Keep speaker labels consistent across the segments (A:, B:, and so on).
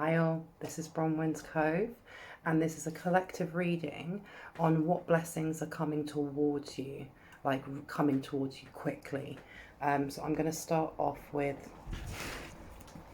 A: Hi all, this is Bronwen's Cove, and this is a collective reading on what blessings are coming towards you, like coming towards you quickly. So I'm going to start off with,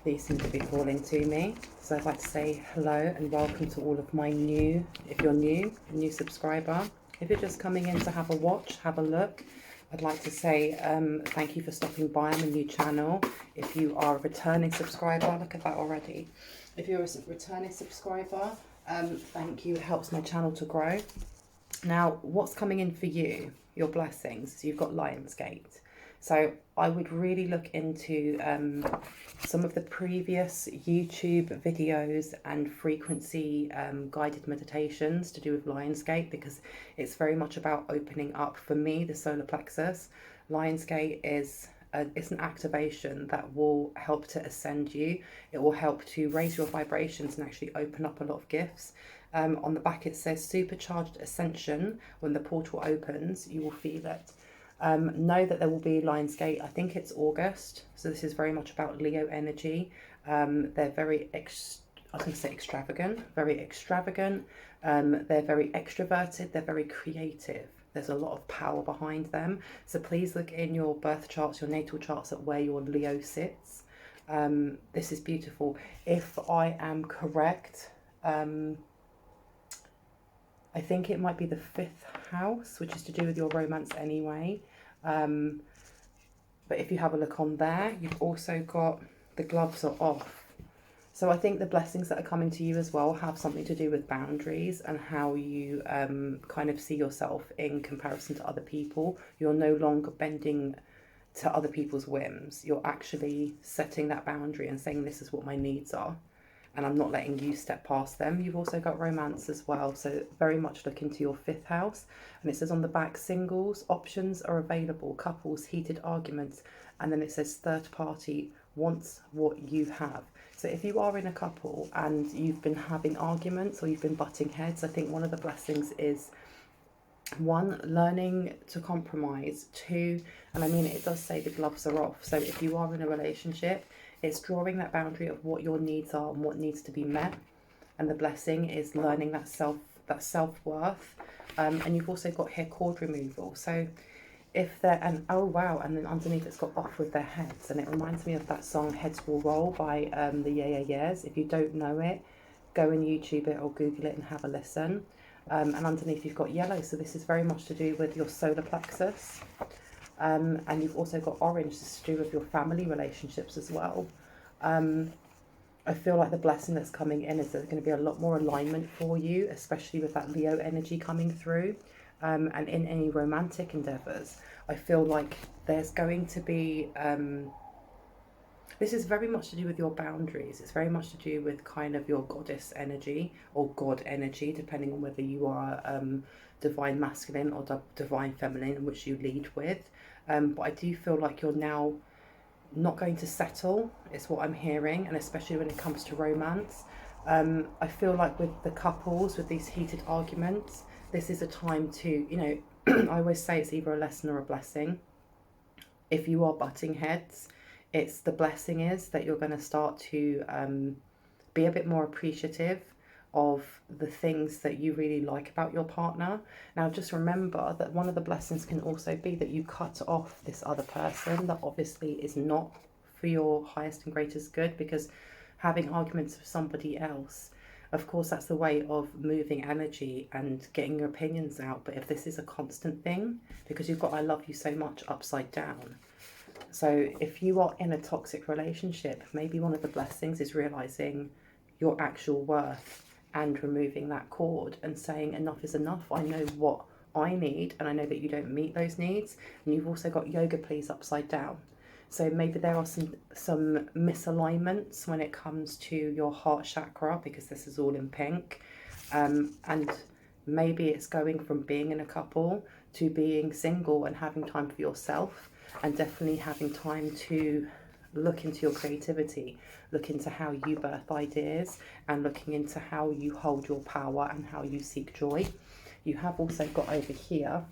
A: these seem to be calling to me. So I'd like to say hello and welcome to all of my if you're new, a new subscriber. If you're just coming in to have a watch, have a look, I'd like to say thank you for stopping by on my new channel. If you are a returning subscriber, look at that already. If you're a returning subscriber, thank you. It helps my channel to grow. Now, what's coming in for you? Your blessings. So you've got Lionsgate. So I would really look into some of the previous YouTube videos and frequency guided meditations to do with Lionsgate, because it's very much about opening up, for me, the solar plexus. Lionsgate is it's an activation that will help to ascend you. It will help to raise your vibrations and actually open up a lot of gifts. On the back it says supercharged ascension. When the portal opens, you will feel it. Know that there will be Lionsgate, I think it's August, so this is very much about Leo energy. They're very I was going to say extravagant, very extravagant. They're very extroverted, they're very creative. There's a lot of power behind them, so please look in your birth charts, your natal charts, at where your Leo sits. This is beautiful. If I am correct, I think it might be the 5th house, which is to do with your romance anyway. But if you have a look on there, you've also got the gloves are off. So I think the blessings that are coming to you as well have something to do with boundaries and how you kind of see yourself in comparison to other people. You're no longer bending to other people's whims. You're actually setting that boundary and saying, this is what my needs are, and I'm not letting you step past them. You've also got romance as well, so very much look into your 5th house. And it says on the back, singles, options are available, couples, heated arguments, and then it says third party wants what you have. So if you are in a couple and you've been having arguments or you've been butting heads, I think one of the blessings is, 1, learning to compromise. 2, and I mean, it does say the gloves are off, so if you are in a relationship, it's drawing that boundary of what your needs are and what needs to be met. And the blessing is learning that self-worth. And you've also got here cord removal. So if they're, and oh wow, and then underneath it's got off with their heads. And it reminds me of that song Heads Will Roll by the Yeah Yeah Yeahs. If you don't know it, go and YouTube it or Google it and have a listen. And underneath you've got yellow. So this is very much to do with your solar plexus. And you've also got orange, this is to do with your family relationships as well. I feel like the blessing that's coming in is there's going to be a lot more alignment for you, especially with that Leo energy coming through. And in any romantic endeavours, I feel like there's going to be, this is very much to do with your boundaries. It's very much to do with kind of your goddess energy or God energy, depending on whether you are divine masculine or divine feminine, which you lead with. But I do feel like you're now not going to settle, is what I'm hearing, and especially when it comes to romance. I feel like with the couples, with these heated arguments, this is a time to, you know, I always say it's either a lesson or a blessing. If you are butting heads, it's the blessing is that you're going to start to be a bit more appreciative of the things that you really like about your partner. Now just remember that one of the blessings can also be that you cut off this other person that obviously is not for your highest and greatest good, because having arguments with somebody else, of course that's the way of moving energy and getting your opinions out. But if this is a constant thing, because you've got I love you so much upside down. So if you are in a toxic relationship, maybe one of the blessings is realizing your actual worth and removing that cord and saying enough is enough. I know what I need and I know that you don't meet those needs. And you've also got yoga please upside down. So maybe there are some misalignments when it comes to your heart chakra, because this is all in pink. And maybe it's going from being in a couple to being single and having time for yourself, and definitely having time to look into your creativity, look into how you birth ideas, and looking into how you hold your power and how you seek joy. You have also got over here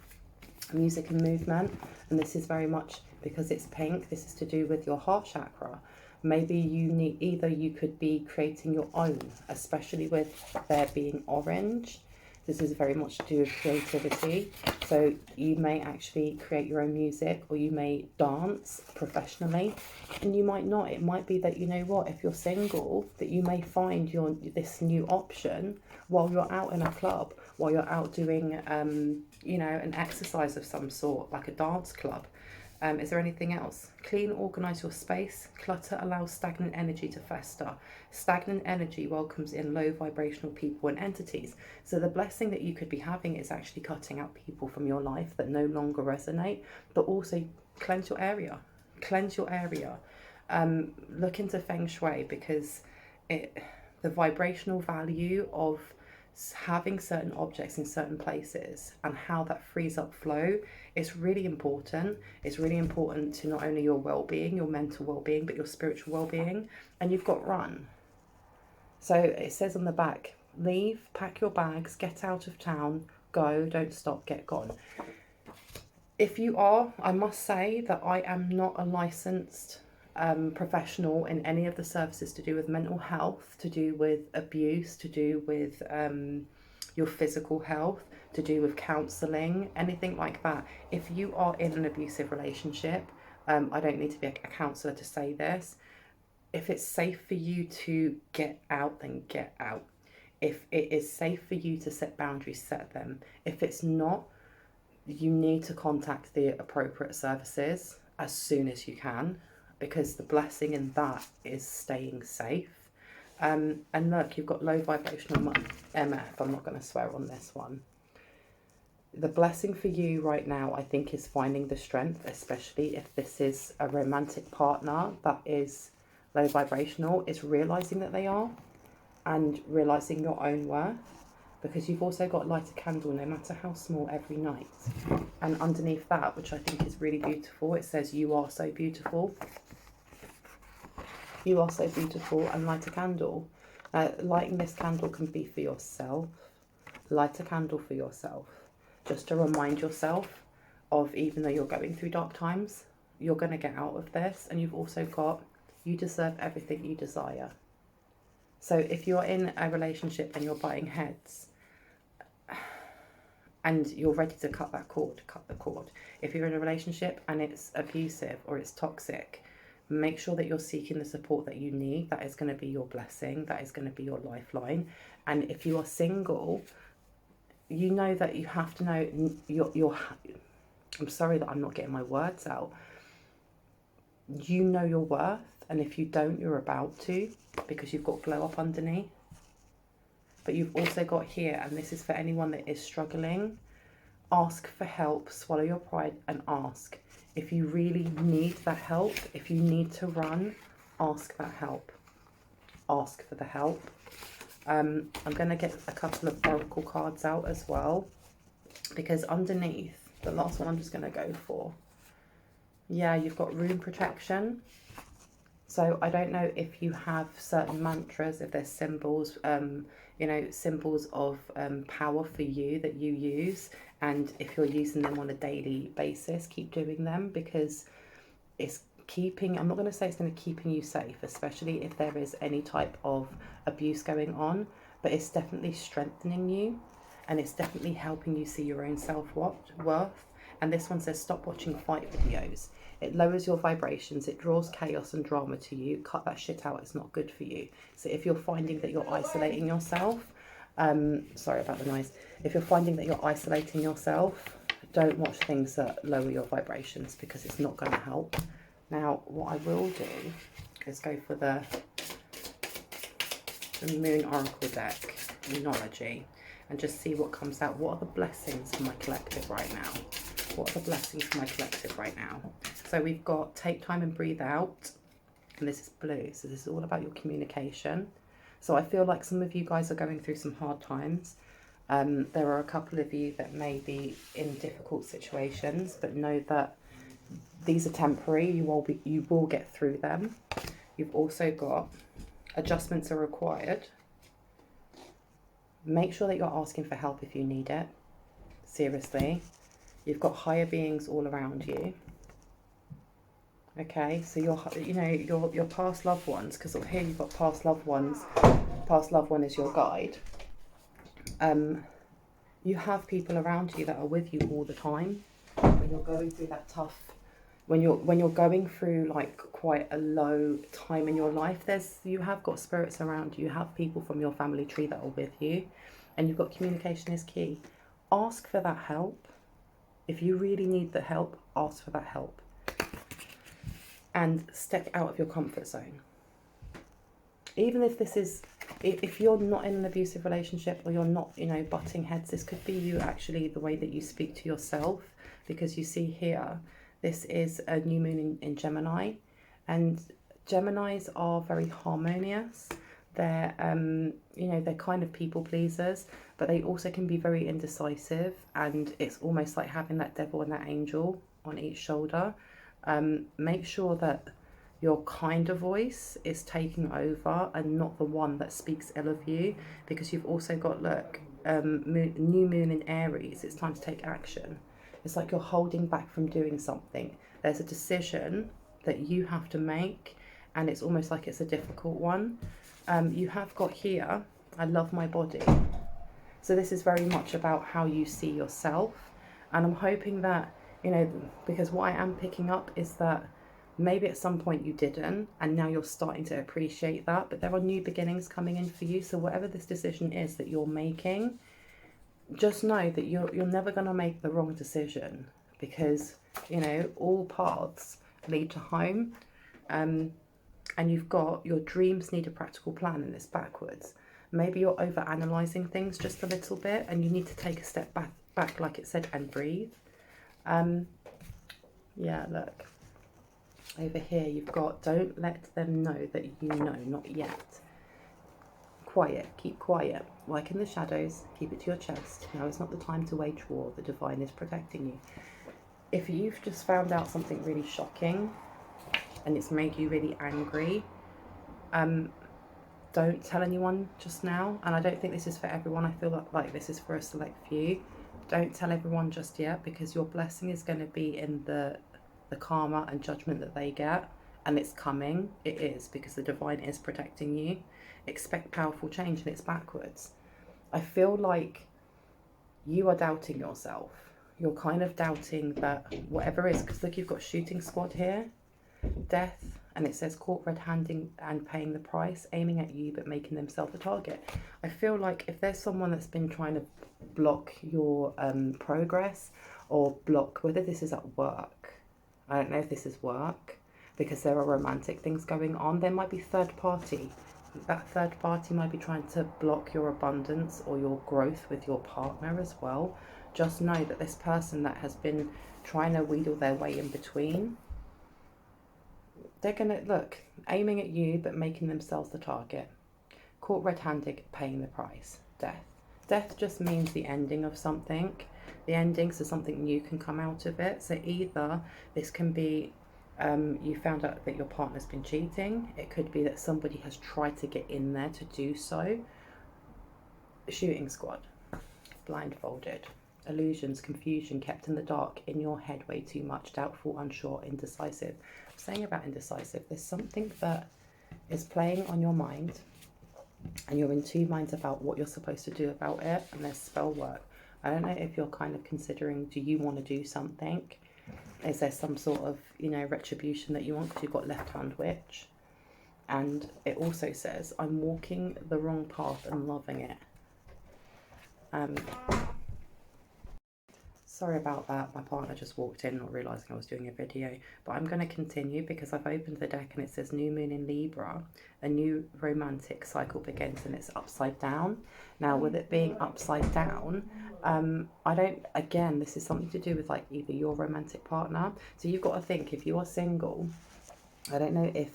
A: music and movement, and this is very much, because it's pink, this is to do with your heart chakra. Maybe you need, either you could be creating your own, especially with there being orange. This is very much to do with creativity. So you may actually create your own music, or you may dance professionally, and you might not. It might be that, you know what, if you're single, that you may find this new option while you're out in a club, while you're out doing, you know, an exercise of some sort, like a dance club. Is there anything else? Clean, organise your space. Clutter allows stagnant energy to fester. Stagnant energy welcomes in low vibrational people and entities. So the blessing that you could be having is actually cutting out people from your life that no longer resonate, but also cleanse your area. Cleanse your area. Look into Feng Shui, because the vibrational value of having certain objects in certain places and how that frees up flow is really important. It's really important to not only your well-being, your mental well-being, but your spiritual well-being. And you've got run. So it says on the back, leave, pack your bags, get out of town, go, don't stop, get gone. If you are, I must say that I am not a licensed professional in any of the services to do with mental health, to do with abuse, to do with your physical health, to do with counselling, anything like that. If you are in an abusive relationship, I don't need to be a counsellor to say this. If it's safe for you to get out, then get out. If it is safe for you to set boundaries, set them. If it's not, you need to contact the appropriate services as soon as you can, because the blessing in that is staying safe. And look, you've got low vibrational MF. I'm not going to swear on this one. The blessing for you right now, I think, is finding the strength, especially if this is a romantic partner that is low vibrational, is realizing that they are, and realizing your own worth, because you've also got light a candle, no matter how small, every night. And underneath that, which I think is really beautiful, it says, you are so beautiful. You are so beautiful, and light a candle. Lighting this candle can be for yourself. Light a candle for yourself, just to remind yourself of, even though you're going through dark times, you're going to get out of this. And you've also got, you deserve everything you desire. So if you're in a relationship and you're butting heads, and you're ready to cut that cord, cut the cord. If you're in a relationship and it's abusive or it's toxic, make sure that you're seeking the support that you need. That is going to be your blessing. That is going to be your lifeline. And if you are single, you know that you have to know I'm sorry that I'm not getting my words out. You know your worth. And if you don't, you're about to, because you've got glow up underneath. But you've also got here, and this is for anyone that is struggling, ask for help, swallow your pride and ask. If you really need that help, if you need to run, ask that help. Ask for the help. I'm going to get a couple of oracle cards out as well, because underneath, the last one I'm just going to go for. Yeah, you've got room protection. So I don't know if you have certain mantras, if there's symbols, you know, symbols of power for you that you use. And if you're using them on a daily basis, keep doing them, because it's keeping, I'm not going to say it's going to keeping you safe, especially if there is any type of abuse going on, but it's definitely strengthening you, and it's definitely helping you see your own self-worth. And this one says, stop watching fight videos. It lowers your vibrations. It draws chaos and drama to you. Cut that shit out. It's not good for you. So if you're finding that you're isolating yourself, sorry about the noise. If you're finding that you're isolating yourself, don't watch things that lower your vibrations, because it's not going to help. Now, what I will do is go for the Moon Oracle deck, Numerology, and just see what comes out. What are the blessings for my collective right now? What are the blessings for my collective right now? So we've got take time and breathe out. And this is blue. So this is all about your communication. So I feel like some of you guys are going through some hard times. There are a couple of you that may be in difficult situations, but know that these are temporary. You will get through them. You've also got adjustments are required. Make sure that you're asking for help if you need it. Seriously. You've got higher beings all around you. Okay, so your past loved ones, because here you've got past loved ones. Past loved one is your guide. You have people around you that are with you all the time when you're going through that tough, when you're going through like quite a low time in your life. You have got spirits around you. You have people from your family tree that are with you, and you've got communication is key. Ask for that help. If you really need the help, ask for that help. And step out of your comfort zone. Even if you're not in an abusive relationship, or you're not, butting heads, this could be you actually, the way that you speak to yourself, because you see here, this is a new moon in Gemini, and Geminis are very harmonious. They're, they're kind of people pleasers, but they also can be very indecisive, and it's almost like having that devil and that angel on each shoulder. Make sure that your kinder voice is taking over and not the one that speaks ill of you, because you've also got, look, new moon in Aries. It's time to take action. It's like you're holding back from doing something. There's a decision that you have to make, and it's almost like it's a difficult one. You have got here, I love my body. So this is very much about how you see yourself. And I'm hoping that, because what I am picking up is that maybe at some point you didn't, and now you're starting to appreciate that. But there are new beginnings coming in for you. So whatever this decision is that you're making, just know that you're never going to make the wrong decision, because, all paths lead to home. And you've got your dreams need a practical plan, and it's backwards. Maybe you're over analysing things just a little bit, and you need to take a step back, like it said, and breathe. Yeah, look. Over here you've got, don't let them know that you know, not yet. Quiet, keep quiet. Work in the shadows, keep it to your chest. Now is not the time to wage war. The divine is protecting you. If you've just found out something really shocking and it's made you really angry, don't tell anyone just now. And I don't think this is for everyone. I feel like this is for a select few. Don't tell everyone just yet, because your blessing is going to be in the karma and judgment that they get, and it's coming. It is, because the divine is protecting you. Expect powerful change, and it's backwards. I feel like you are doubting yourself. You're kind of doubting that whatever is, because look, you've got shooting squad here, death, and it says caught red-handing and paying the price, aiming at you but making themselves a target. I feel like if there's someone that's been trying to block your progress, or block, whether this is at work, I don't know if this is work, because there are romantic things going on. There might be third party. That third party might be trying to block your abundance or your growth with your partner as well. Just know that this person that has been trying to wheedle their way in between, they're going to, look, aiming at you but making themselves the target. Caught red-handed, paying the price. Death. Death just means the ending of something. The ending, so something new can come out of it. So either this can be you found out that your partner's been cheating. It could be that somebody has tried to get in there to do so. Shooting squad. Blindfolded. Illusions, confusion, kept in the dark, in your head way too much, doubtful, unsure, indecisive. I'm saying about indecisive, there's something that is playing on your mind, and you're in two minds about what you're supposed to do about it, and there's spell work. I don't know if you're kind of considering, do you want to do something? Is there some sort of, retribution that you want, because you've got left-hand witch. And it also says, I'm walking the wrong path and loving it. Sorry about that, my partner just walked in not realising I was doing a video, but I'm going to continue because I've opened the deck and it says new moon in Libra, a new romantic cycle begins, and it's upside down. Now with it being upside down, again, this is something to do with like either your romantic partner, so you've got to think, if you are single, I don't know if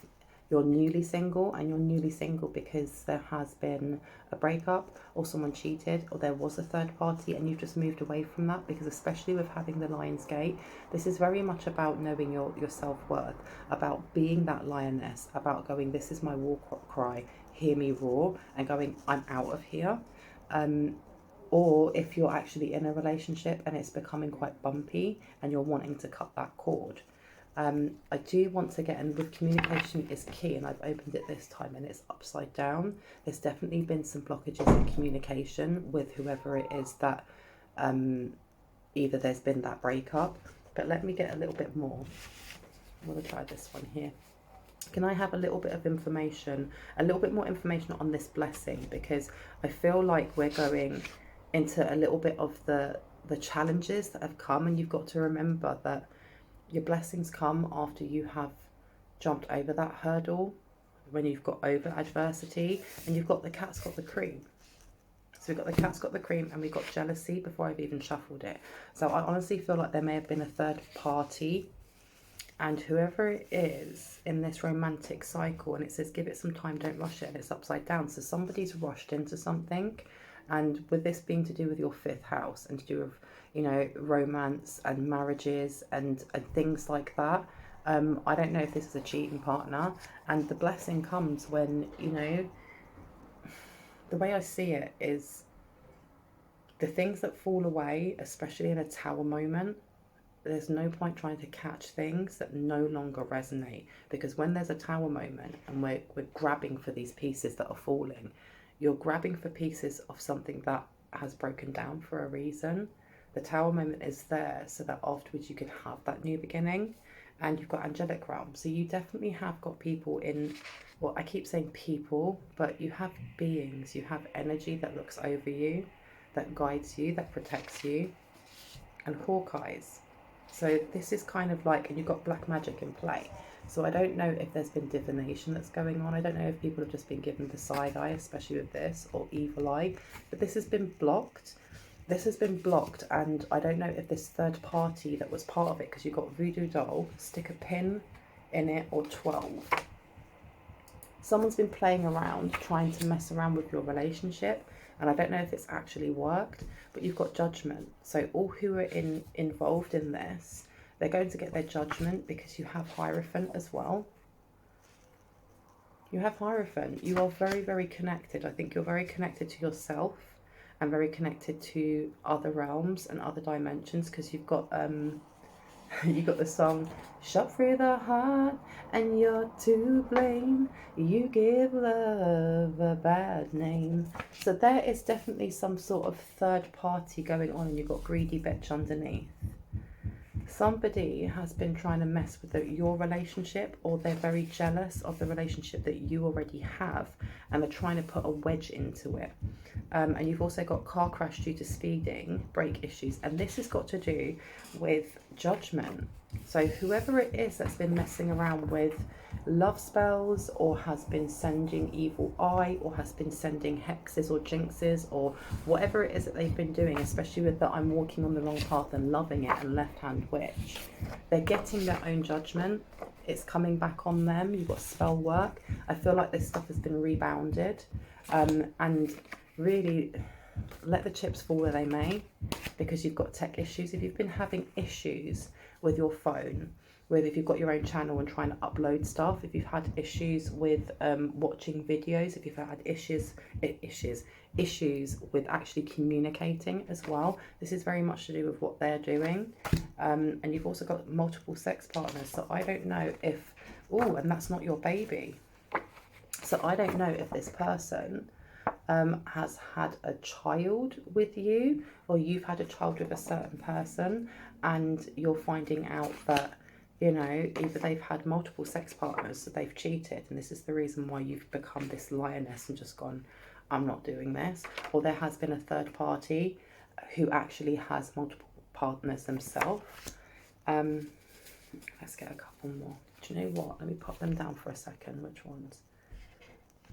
A: you're newly single and you're newly single because there has been a breakup or someone cheated or there was a third party and you've just moved away from that, because especially with having the Lion's Gate, this is very much about knowing your self-worth, about being that lioness, about going, this is my war cry, hear me roar, and going, I'm out of here. Or if you're actually in a relationship and it's becoming quite bumpy and you're wanting to cut that cord. I do want to get, and with communication is key, and I've opened it this time and it's upside down. There's definitely been some blockages in communication with whoever it is that either there's been that breakup. But let me get a little bit more. I'm going to try this one here. Can I have a little bit of information, a little bit more information on this blessing? Because I feel like we're going into a little bit of the challenges that have come, and you've got to remember that your blessings come after you have jumped over that hurdle, when you've got over adversity, and you've got the cat's got the cream. So we've got the cat's got the cream, and we've got jealousy before I've even shuffled it. So I honestly feel like there may have been a third party, and whoever it is in this romantic cycle, and it says give it some time, don't rush it, and it's upside down. So somebody's rushed into something, and with this being to do with your 5th house and to do with, you know, romance and marriages and things like that, I don't know if this is a cheating partner. And the blessing comes when, you know, the way I see it is the things that fall away, especially in a tower moment, there's no point trying to catch things that no longer resonate, because when there's a tower moment and we're grabbing for these pieces that are falling, you're grabbing for pieces of something that has broken down for a reason. The tower moment is there so that afterwards you can have that new beginning, and you've got angelic realm. So you definitely have got people in, well, I keep saying people, but you have beings, you have energy that looks over you, that guides you, that protects you, and Hawkeyes. So this is kind of like, and you've got black magic in play. So I don't know if there's been divination that's going on. I don't know if people have just been given the side eye, especially with this, or evil eye. But this has been blocked. This has been blocked, and I don't know if this third party that was part of it, because you've got voodoo doll, stick a pin in it, or 12. Someone's been playing around, trying to mess around with your relationship, and I don't know if it's actually worked, but you've got judgment. So all who are involved in this, they're going to get their judgment, because you have Hierophant as well. You have Hierophant. You are very, very connected. I think you're very connected to yourself and very connected to other realms and other dimensions, because you've got you got the song, shot through the heart and you're to blame, you give love a bad name. So there is definitely some sort of third party going on, and you've got greedy bitch underneath. Somebody has been trying to mess with your relationship, or they're very jealous of the relationship that you already have, and they're trying to put a wedge into it. And you've also got car crash due to speeding, brake issues, and this has got to do with judgment. So whoever it is that's been messing around with love spells, or has been sending evil eye, or has been sending hexes or jinxes, or whatever it is that they've been doing, especially with the I'm walking on the wrong path and loving it and left hand witch, they're getting their own judgment. It's coming back on them. You've got spell work. I feel like this stuff has been rebounded, and really let the chips fall where they may, because you've got tech issues. If you've been having issues with your phone, with if you've got your own channel and trying to upload stuff, if you've had issues with watching videos, if you've had issues with actually communicating as well, this is very much to do with what they're doing. And you've also got multiple sex partners. So I don't know if, oh, and that's not your baby. So I don't know if this person has had a child with you, or you've had a child with a certain person, and you're finding out that, you know, either they've had multiple sex partners, so they've cheated, and this is the reason why you've become this lioness and just gone, I'm not doing this. Or there has been a third party who actually has multiple partners themselves. Let's get a couple more. Do you know what? Let me pop them down for a second. Which ones?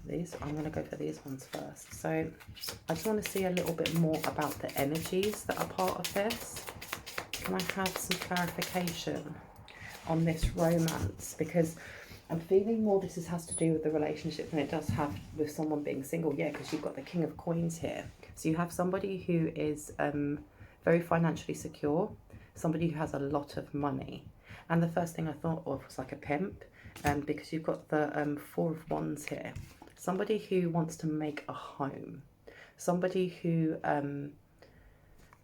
A: These, I'm going to go for these ones first. So I just want to see a little bit more about the energies that are part of this. Can I have some clarification on this romance? Because I'm feeling more this has to do with the relationship than it does have with someone being single. Yeah, because you've got the King of Coins here. So you have somebody who is very financially secure, somebody who has a lot of money. And the first thing I thought of was like a pimp, because you've got the Four of Wands here. Somebody who wants to make a home. Somebody who,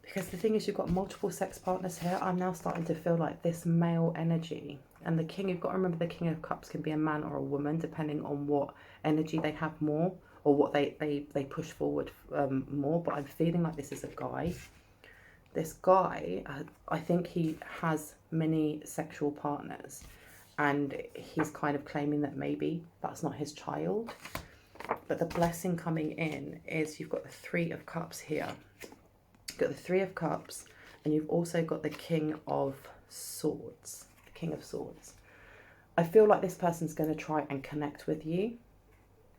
A: because the thing is, you've got multiple sex partners here. I'm now starting to feel like this male energy, And the king, you've got to remember the King of Cups can be a man or a woman, depending on what energy they have more, or what they push forward more. But I'm feeling like this is a guy. This guy, I think he has many sexual partners, and he's kind of claiming that maybe that's not his child. But the blessing coming in is you've got the Three of Cups here. You've got the Three of Cups, and you've also got the King of Swords. The King of Swords. I feel like this person's going to try and connect with you.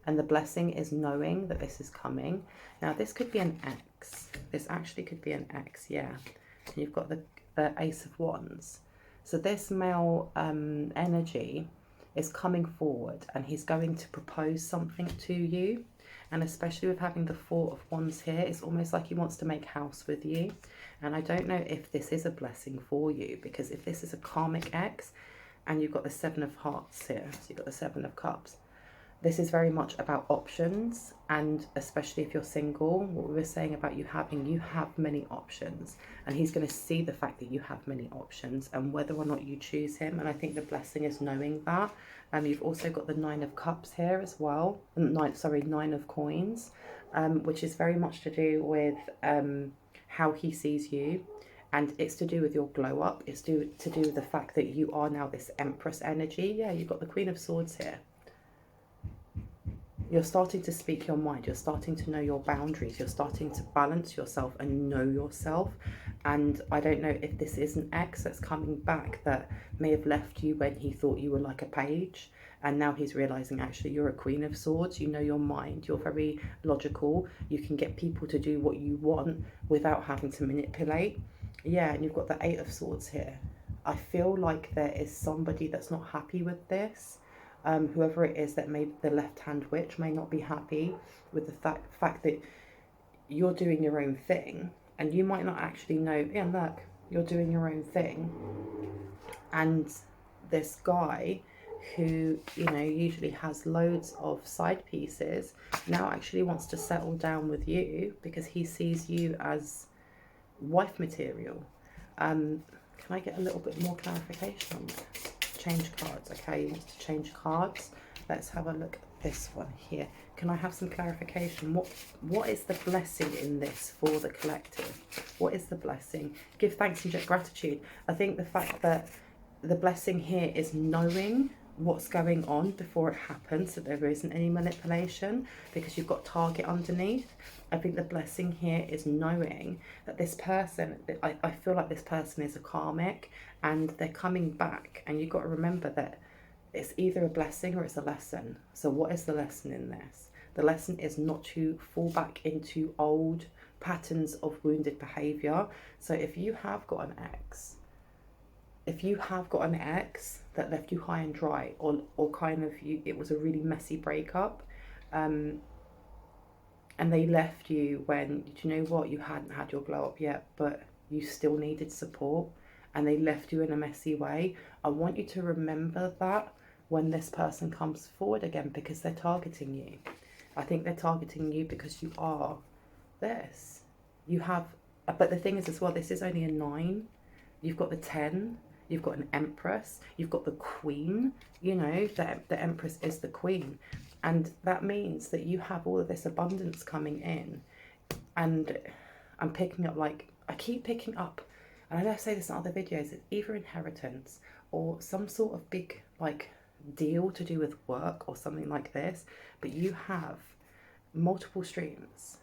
A: And the blessing is knowing that this is coming. Now, this could be an ex. This actually could be an ex, yeah. And you've got the Ace of Wands. So this male energy is coming forward, and he's going to propose something to you. And especially with having the Four of Wands here, it's almost like he wants to make house with you. And I don't know if this is a blessing for you, because if this is a karmic ex, and you've got the Seven of Hearts here, so you've got the Seven of Cups, this is very much about options. And especially if you're single, what we were saying about you have many options, and he's going to see the fact that you have many options and whether or not you choose him. And I think the blessing is knowing that. You've also got the Nine of Cups here as well. Nine of Coins, which is very much to do with how he sees you. And it's to do with your glow up. It's to do with the fact that you are now this Empress energy. Yeah, you've got the Queen of Swords here. You're starting to speak your mind. You're starting to know your boundaries. You're starting to balance yourself and know yourself. And I don't know if this is an ex that's coming back that may have left you when he thought you were like a page. And now he's realizing actually you're a Queen of Swords. You know your mind. You're very logical. You can get people to do what you want without having to manipulate. Yeah, and you've got the Eight of Swords here. I feel like there is somebody that's not happy with this. Whoever it is that made the left-hand witch may not be happy with the fact that you're doing your own thing, and you might not actually know, yeah, look, you're doing your own thing. And this guy who, you know, usually has loads of side pieces, now actually wants to settle down with you because he sees you as wife material. Can I get a little bit more clarification on this? Change cards. Okay, you want to change cards. Let's have a look at this one here. Can I have some clarification? What is the blessing in this for the collective? What is the blessing? Give thanks and gratitude. I think the fact that the blessing here is knowing what's going on before it happens, so there isn't any manipulation, because you've got target underneath. I think the blessing here is knowing that this person, I feel like this person is a karmic, and they're coming back, and you've got to remember that it's either a blessing or it's a lesson. So what is the lesson in this? The lesson is not to fall back into old patterns of wounded behaviour. So if you have got an ex, that left you high and dry, or kind of it was a really messy breakup, and they left you when, do you know what, you hadn't had your glow up yet, but you still needed support, and they left you in a messy way. I want you to remember that when this person comes forward again, because they're targeting you. I think they're targeting you because you are this. You have, but the thing is as well, this is only a 9. You've got the 10. You've got an Empress. You've got the Queen. You know, the Empress is the Queen. And that means that you have all of this abundance coming in. And I'm picking up, like, I keep picking up, and I know I say this in other videos, it's either inheritance or some sort of big, like, deal to do with work or something like this. But you have multiple streams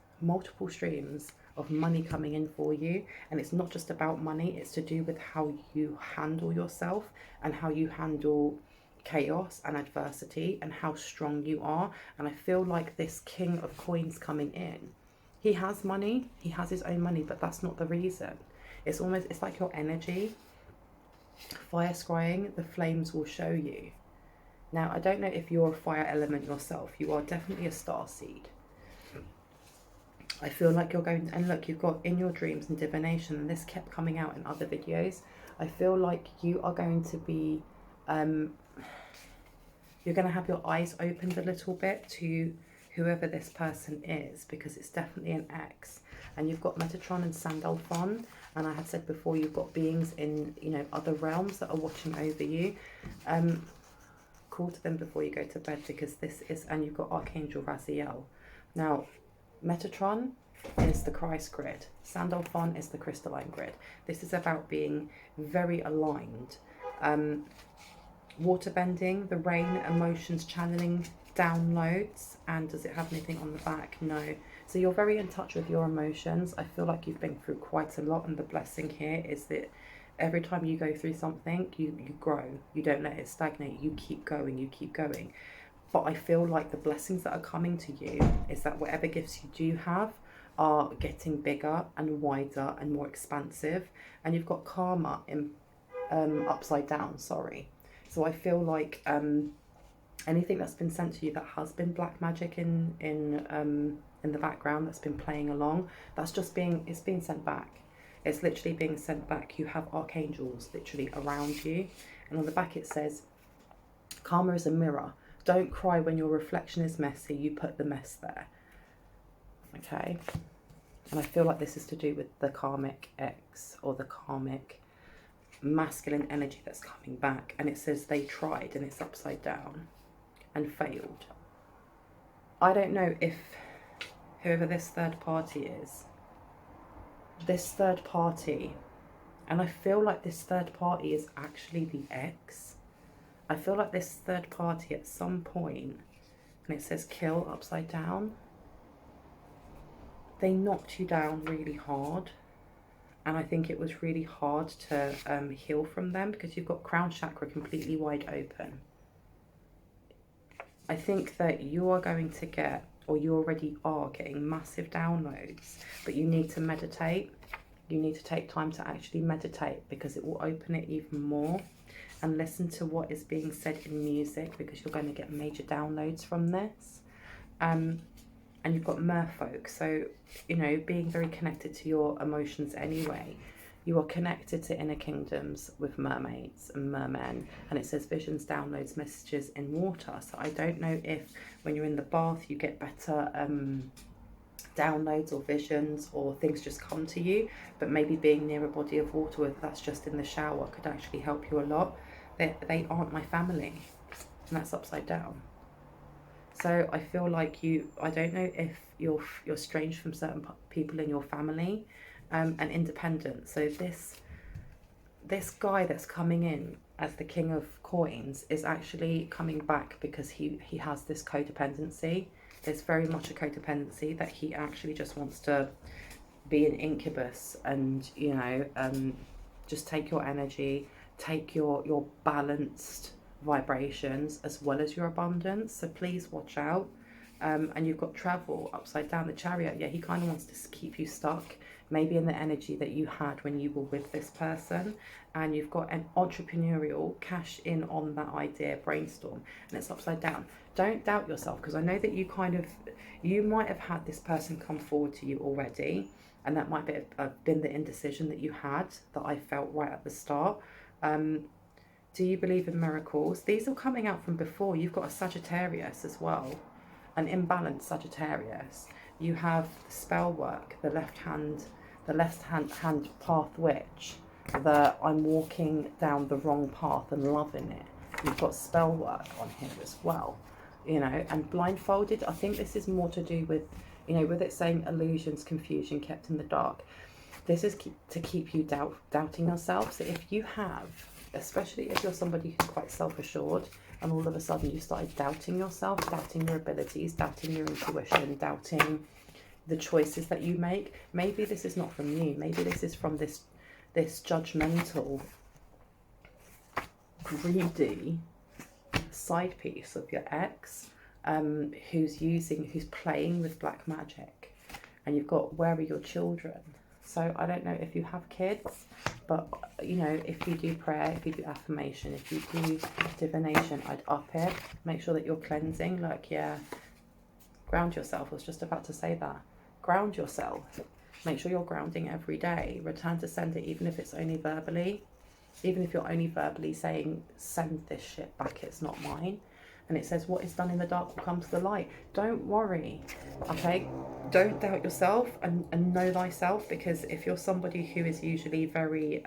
A: of money coming in for you. And it's not just about money, it's to do with how you handle yourself and how you handle chaos and adversity and how strong you are. And I feel like this King of Coins coming in, he has money, he has his own money, but that's not the reason. It's like your energy, fire scrying, the flames will show you. Now, I don't know if you're a fire element yourself. You are definitely a star seed. I feel like you're going to, and look, you've got in your dreams and divination, and this kept coming out in other videos. I feel like you are going to be, you're going to have your eyes opened a little bit to whoever this person is, because it's definitely an ex. And you've got Metatron and Sandalphon, and I had said before, you've got beings in, you know, other realms that are watching over you. Call to them before you go to bed, because this is, and you've got Archangel Raziel. Now, Metatron is the Christ grid. Sandalphon is the crystalline grid. This is about being very aligned. Water bending, the rain, emotions, channeling, downloads. And does it have anything on the back? No. So you're very in touch with your emotions. I feel like you've been through quite a lot, and the blessing here is that every time you go through something, you grow. You don't let it stagnate. You keep going. You keep going. But I feel like the blessings that are coming to you is that whatever gifts you do have are getting bigger and wider and more expansive. And you've got karma in upside down, sorry. So I feel like anything that's been sent to you that has been black magic in the background, that's been playing along, that's just it's being sent back. It's literally being sent back. You have archangels literally around you. And on the back it says, karma is a mirror. Don't cry when your reflection is messy. You put the mess there. Okay. And I feel like this is to do with the karmic X, or the karmic masculine energy that's coming back. And it says they tried, and it's upside down, and failed. I don't know if whoever this third party is, and I feel like this third party is actually the ex. I feel like this third party at some point, and it says kill upside down, they knocked you down really hard. And I think it was really hard to heal from them, because you've got crown chakra completely wide open. I think that you are going to get, or you already are getting, massive downloads, but you need to meditate. You need to take time to actually meditate, because it will open it even more. And listen to what is being said in music, because you're going to get major downloads from this. And you've got merfolk, so, you know, being very connected to your emotions anyway. You are connected to inner kingdoms with mermaids and mermen, and it says visions, downloads, messages in water. So I don't know if when you're in the bath you get better downloads or visions, or things just come to you, but maybe being near a body of water, whether that's just in the shower, could actually help you a lot. They aren't my family, and that's upside down. So I feel like I don't know if you're estranged from certain people in your family, and independent. So this guy that's coming in as the King of Coins is actually coming back because he has this codependency. There's very much a codependency that he actually just wants to be an incubus, and, you know, just take your energy, take your balanced vibrations as well as your abundance. So please watch out. And you've got travel upside down, the Chariot. Yeah, he kind of wants to keep you stuck, maybe in the energy that you had when you were with this person. And you've got an entrepreneurial, cash in on that idea, brainstorm, and it's upside down. Don't doubt yourself, because I know that you might have had this person come forward to you already, and that might have been the indecision that you had, that I felt right at the start. Do you believe in miracles? These are coming out from before. You've got a Sagittarius as well, an imbalanced Sagittarius. You have the spell work, the left hand path witch, the I'm walking down the wrong path and loving it. You've got spell work on here as well, you know, and blindfolded. I think this is more to do with, you know, with it saying illusions, confusion, kept in the dark. This is to keep you doubting yourself. So if you have, especially if you're somebody who's quite self-assured, and all of a sudden you started doubting yourself, doubting your abilities, doubting your intuition, doubting the choices that you make, maybe this is not from you. Maybe this is from this judgmental, greedy side piece of your ex, who's playing with black magic. And you've got, where are your children? So I don't know if you have kids, but, you know, if you do prayer, if you do affirmation, if you do divination, I'd up it. Make sure that you're cleansing. Like, yeah, ground yourself. I was just about to say that. Ground yourself. Make sure you're grounding every day. Return to sender, even if it's only verbally. Even if you're only verbally saying, send this shit back, it's not mine. And it says, what is done in the dark will come to the light. Don't worry, okay? Don't doubt yourself, and know thyself, because if you're somebody who is usually very,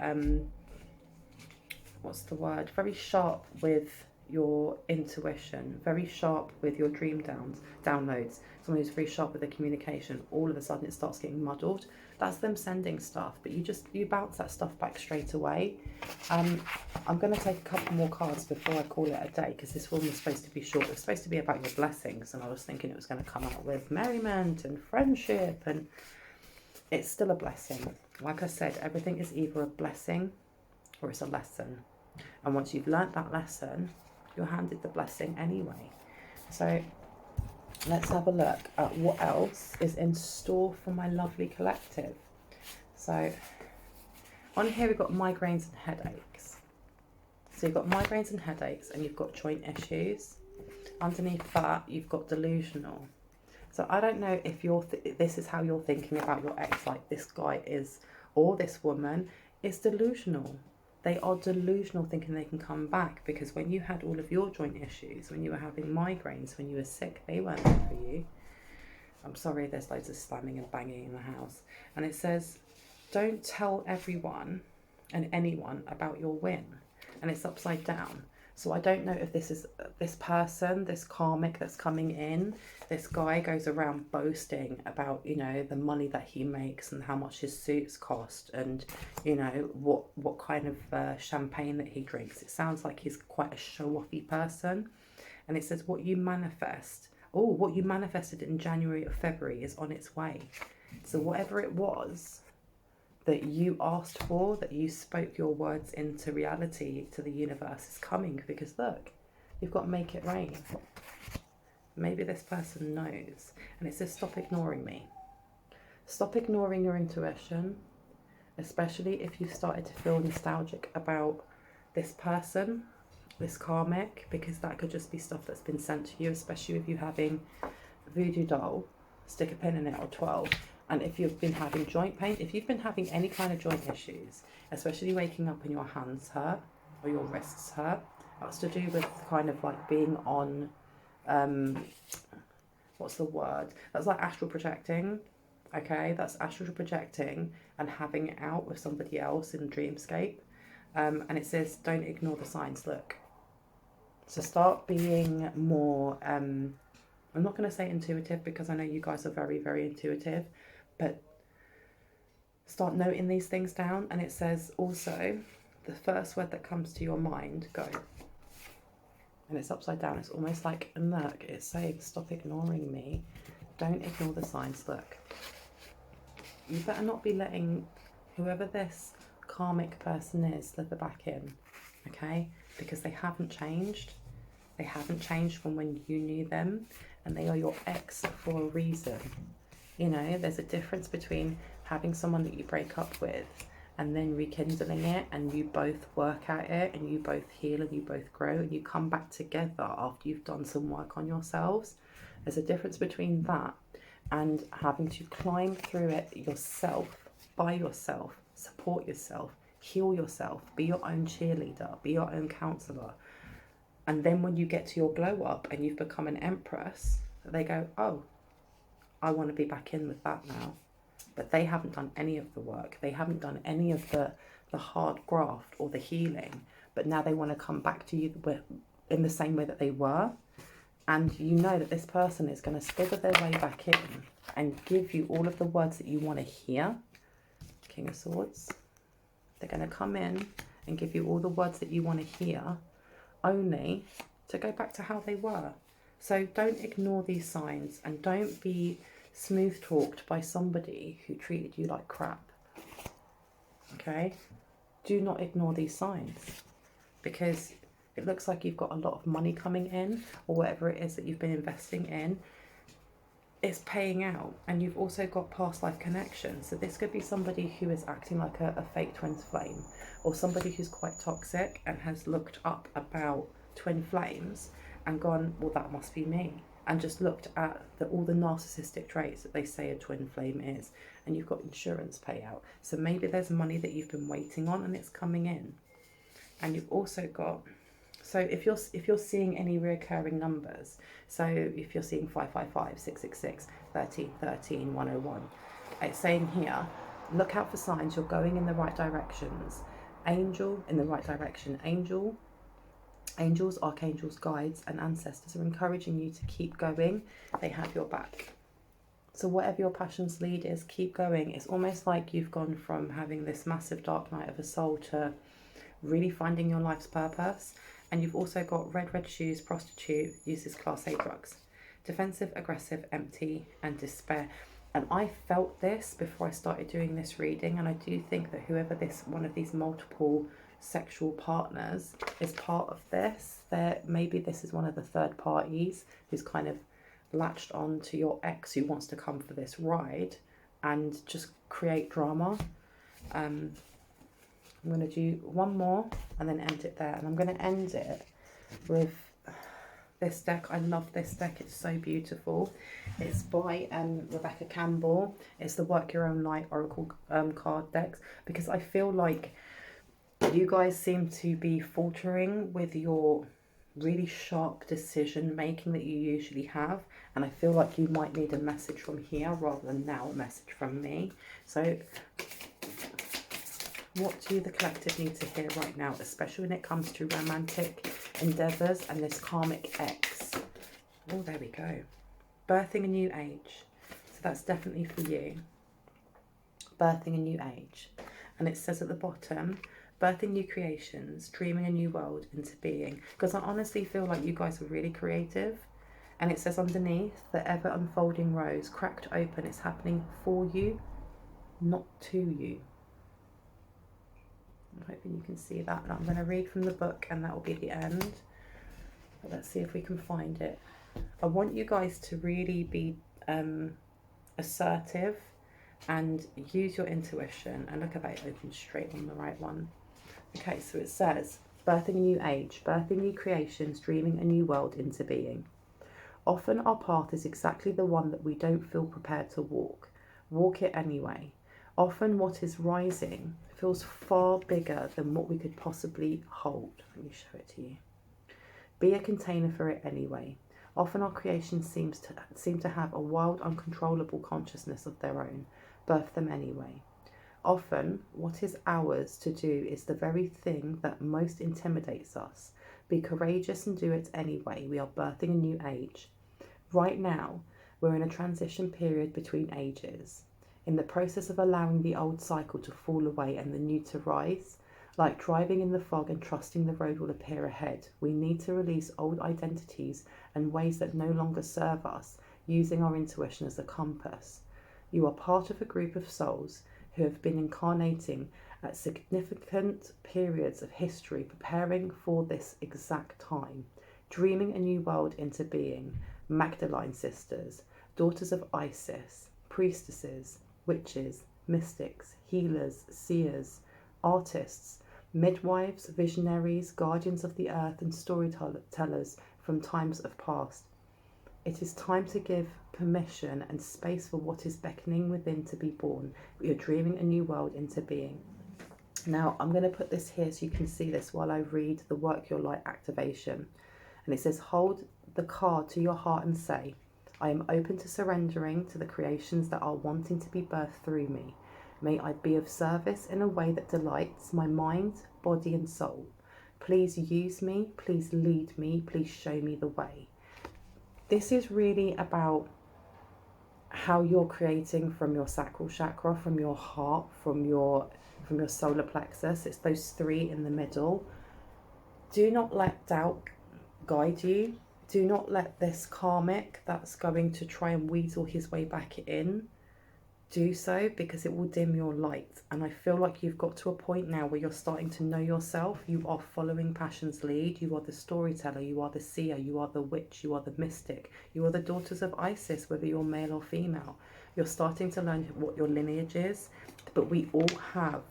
A: what's the word? Very sharp with your intuition, very sharp with your dream downloads, someone who's very sharp with their communication, all of a sudden it starts getting muddled. That's them sending stuff, but you bounce that stuff back straight away. I'm going to take a couple more cards before I call it a day, because this one was supposed to be short. It was supposed to be about your blessings, and I was thinking it was going to come out with merriment and friendship, and it's still a blessing. Like I said, everything is either a blessing or it's a lesson. And once you've learnt that lesson, you're handed the blessing anyway. So let's have a look at what else is in store for my lovely collective. So on here we've got migraines and headaches. So you've got migraines and headaches, and you've got joint issues. Underneath that you've got delusional. So I don't know if this is how you're thinking about your ex, like this guy is, or this woman is delusional. They are delusional, thinking they can come back, because when you had all of your joint issues, when you were having migraines, when you were sick, they weren't there for you. I'm sorry, there's loads of slamming and banging in the house. And it says, don't tell everyone and anyone about your win. And it's upside down. So I don't know if this is this person, this karmic that's coming in. This guy goes around boasting about, you know, the money that he makes and how much his suits cost, and, you know, what kind of champagne that he drinks. It sounds like he's quite a show-offy person. And it says what you manifest. Oh, what you manifested in January or February is on its way. So whatever it was that you asked for, that you spoke your words into reality, to the universe, is coming, because look, you've got to make it rain. Maybe this person knows. And it says, stop ignoring me. Stop ignoring your intuition, especially if you've started to feel nostalgic about this person, this karmic, because that could just be stuff that's been sent to you, especially if you're having voodoo doll, stick a pin in it, or 12. And if you've been having joint pain, if you've been having any kind of joint issues, especially waking up and your hands hurt or your wrists hurt, that's to do with kind of like being on, what's the word? That's like astral projecting, okay? That's astral projecting and having it out with somebody else in a dreamscape. And it says, don't ignore the signs, look. So start being more, I'm not going to say intuitive, because I know you guys are very, very intuitive, but start noting these things down. And it says also, the first word that comes to your mind, go. And it's upside down. It's almost like, look, it's saying, stop ignoring me. Don't ignore the signs, look. You better not be letting whoever this karmic person is slip it back in, okay? Because they haven't changed. They haven't changed from when you knew them, and they are your ex for a reason. You know, there's a difference between having someone that you break up with and then rekindling it, and you both work at it, and you both heal, and you both grow, and you come back together after you've done some work on yourselves. There's a difference between that and having to climb through it yourself, by yourself, support yourself, heal yourself, be your own cheerleader, be your own counselor. And then when you get to your glow up and you've become an empress, they go, oh, I want to be back in with that now. But they haven't done any of the work. They haven't done any of the hard graft or the healing. But now they want to come back to you in the same way that they were. And you know that this person is going to slither their way back in and give you all of the words that you want to hear. King of Swords. They're going to come in and give you all the words that you want to hear, only to go back to how they were. So don't ignore these signs, and don't be smooth talked by somebody who treated you like crap. Okay? Do not ignore these signs, because it looks like you've got a lot of money coming in, or whatever it is that you've been investing in. It's paying out, and you've also got past life connections. So this could be somebody who is acting like a fake twin flame, or somebody who's quite toxic and has looked up about twin flames and gone, well, that must be me, and just looked at all the narcissistic traits that they say a twin flame is, and you've got insurance payout. So maybe there's money that you've been waiting on and it's coming in. And you've also got So if you're seeing any recurring numbers, so if you're seeing 555, 666, 13, 13, 101, it's saying here, look out for signs you're going in the right directions. Angel, in the right direction. Angels, archangels, guides, and ancestors are encouraging you to keep going. They have your back. So whatever your passion's lead is, keep going. It's almost like you've gone from having this massive dark night of a soul to really finding your life's purpose. And you've also got red shoes, prostitute, uses class A drugs, defensive, aggressive, empty, and despair. And I felt this before I started doing this reading, and I do think that whoever one of these multiple sexual partners is part of this, that maybe this is one of the third parties who's kind of latched on to your ex who wants to come for this ride and just create drama. I'm going to do one more and then end it there. And I'm going to end it with this deck. I love this deck. It's so beautiful. It's by Rebecca Campbell. It's the Work Your Own Light Oracle card decks, because I feel like you guys seem to be faltering with your really sharp decision making that you usually have, and I feel like you might need a message from here rather than now a message from me. So what do the collective need to hear right now, especially when it comes to romantic endeavours and this karmic X? Oh, there we go. Birthing a new age. So that's definitely for you. Birthing a new age. And it says at the bottom, birthing new creations, dreaming a new world into being. Because I honestly feel like you guys are really creative. And it says underneath, the ever unfolding rose, cracked open, it's happening for you, not to you. I'm hoping you can see that. And I'm going to read from the book and that will be the end. But let's see if we can find it. I want you guys to really be assertive and use your intuition. And look at that, it opens straight on the right one. Okay, so it says, birthing a new age, birthing new creations, dreaming a new world into being. Often our path is exactly the one that we don't feel prepared to walk. Walk it anyway. Often what is rising feels far bigger than what we could possibly hold. Let me show it to you. Be a container for it anyway. Often our creations seem to have a wild, uncontrollable consciousness of their own. Birth them anyway. Often what is ours to do is the very thing that most intimidates us. Be courageous and do it anyway. We are birthing a new age. Right now, we're in a transition period between ages. In the process of allowing the old cycle to fall away and the new to rise, like driving in the fog and trusting the road will appear ahead, we need to release old identities and ways that no longer serve us, using our intuition as a compass. You are part of a group of souls who have been incarnating at significant periods of history, preparing for this exact time, dreaming a new world into being. Magdalene sisters, daughters of Isis, priestesses, witches, mystics, healers, seers, artists, midwives, visionaries, guardians of the earth, and storytellers from times of past. It is time to give permission and space for what is beckoning within to be born. We are dreaming a new world into being. Now, I'm going to put this here so you can see this while I read the Work Your Light activation. And it says, hold the card to your heart and say, I am open to surrendering to the creations that are wanting to be birthed through me. May I be of service in a way that delights my mind, body and soul. Please use me, please lead me, please show me the way. This is really about how you're creating from your sacral chakra, from your heart, from your solar plexus. It's those three in the middle. Do not let doubt guide you. Do not let this karmic that's going to try and weasel his way back in do so, because it will dim your light. And I feel like you've got to a point now where you're starting to know yourself. You are following passion's lead. You are the storyteller. You are the seer. You are the witch. You are the mystic. You are the daughters of Isis, whether you're male or female. You're starting to learn what your lineage is. But we all have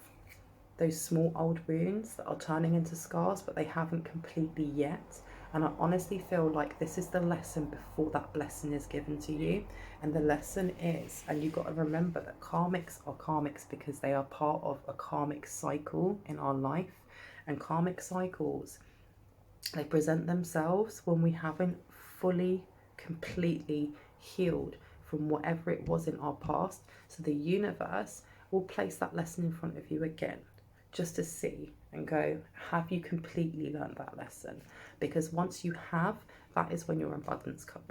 A: those small old wounds that are turning into scars, but they haven't completely yet. And I honestly feel like this is the lesson before that blessing is given to you. And the lesson is, and you've got to remember that karmics are karmics because they are part of a karmic cycle in our life. And karmic cycles They present themselves when we haven't fully, completely healed from whatever it was in our past. So the universe will place that lesson in front of you again, just to see and go, have you completely learned that lesson? Because once you have, that is when your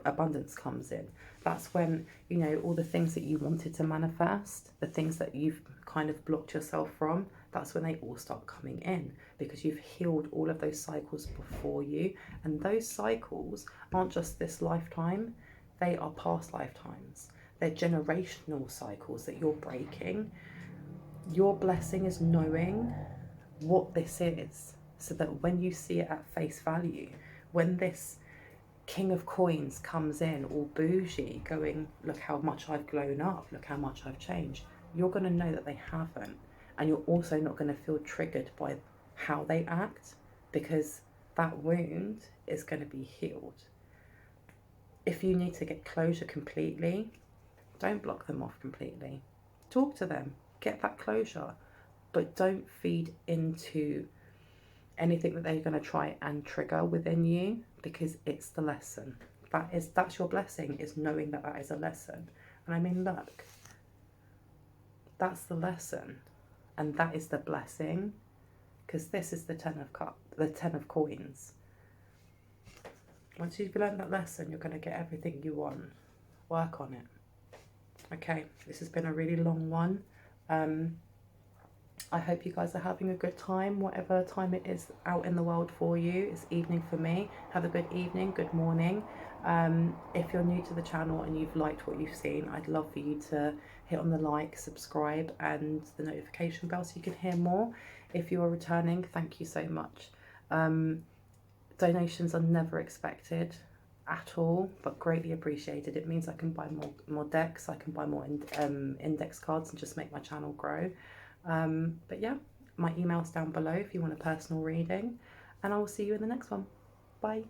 A: abundance comes in. That's when, you know, all the things that you wanted to manifest, the things that you've kind of blocked yourself from, that's when they all start coming in, because you've healed all of those cycles before you. And those cycles aren't just this lifetime, they are past lifetimes. They're generational cycles that you're breaking. Your blessing is knowing what this is, so that when you see it at face value, when this King of Coins comes in all bougie going, look how much I've grown up, look how much I've changed, you're going to know that they haven't. And you're also not going to feel triggered by how they act, because that wound is going to be healed. If you need to get closure completely, don't block them off completely. Talk to them, get that closure, but don't feed into anything that they're going to try and trigger within you, because it's the lesson. That's your blessing, is knowing that that is a lesson. And I mean, look, that's the lesson, and that is the blessing, because this is the 10 of coins. Once you've learned that lesson, you're going to get everything you want. Work on it. Okay, this has been a really long one. I hope you guys are having a good time, whatever time it is out in the world for you. It's evening for me. Have a good evening, good morning. If you're new to the channel and you've liked what you've seen, I'd love for you to hit on the like, subscribe, and the notification bell so you can hear more. If you are returning, thank you so much. Donations are never expected at all, but greatly appreciated. It means I can buy more decks, I can buy more index cards, and just make my channel grow. But yeah, my email's down below if you want a personal reading, and I will see you in the next one. Bye.